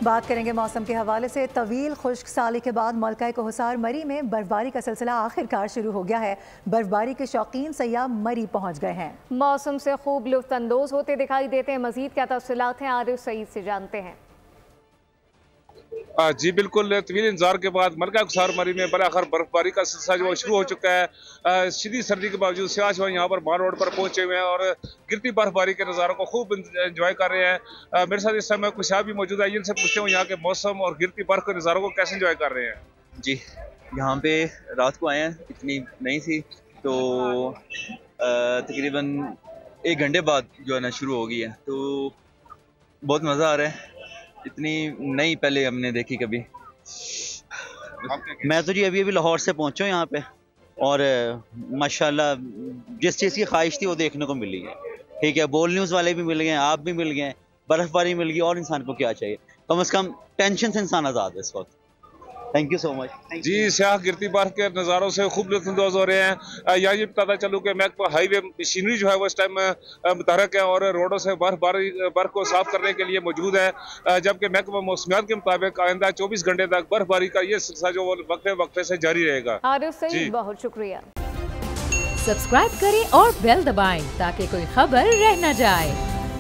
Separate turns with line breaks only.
बात करेंगे मौसम के हवाले से। तवील खुश्क साली के बाद मलका कोहसार मरी में बर्फबारी का सिलसिला आखिरकार शुरू हो गया है। बर्फबारी के शौकीन सयाह मरी पहुंच गए हैं।
मौसम से खूब लुत्फ अंदोज होते दिखाई देते हैं। मजीद क्या तफसीलात हैं, आरिफ सईद से जानते हैं।
जी बिल्कुल, तवील इंतजार के बाद मलका कोहसार मरी में बराखर बर्फबारी का सिलसिला जो शुरू हो चुका है। शदीद सर्दी के बावजूद सियाह जो है यहाँ पर माल रोड पर पहुंचे हुए हैं और गिरती बर्फबारी के नज़ारों को खूब इंजॉय कर रहे हैं। मेरे साथ इस समय कुछ भी मौजूद है, इनसे पूछते हैं यहाँ के मौसम और गिरती बर्फ के नज़ारों को कैसे इंजॉय कर रहे हैं।
जी यहाँ पे रात को आए हैं, इतनी नहीं थी तो तकरीबन 1 घंटे बाद जो है ना शुरू हो गई है, तो बहुत मज़ा आ रहा है। इतनी नहीं पहले हमने देखी कभी।
मैं तो जी अभी लाहौर से पहुंचा हूँ यहाँ पे और माशाल्लाह जिस चीज़ की ख्वाहिश थी वो देखने को मिली है। ठीक है, बोल न्यूज़ वाले भी मिल गए, आप भी मिल गए, बर्फबारी मिल गई, और इंसान को क्या चाहिए। कम से कम टेंशन से इंसान आज़ाद है इस वक्त। Thank you so much.
जी सियाह गिरती बर्फ के नज़ारों से खूब लुत्फ़अंदोज़ हो रहे हैं। यहाँ ये बताता चलूँ कि महकमा हाईवे मशीनरी जो है वो इस टाइम मुतहरक है और रोडों से बर्फ को साफ करने के लिए मौजूद है। जबकि महकमा मौसमियात के मुताबिक आइंदा 24 घंटे तक बर्फबारी का ये सिलसिला जो वक्फे वक्फे से जारी रहेगा।
आरिफ सईद बहुत शुक्रिया।
सब्सक्राइब करें और बेल दबाएं ताकि कोई खबर रह न जाए।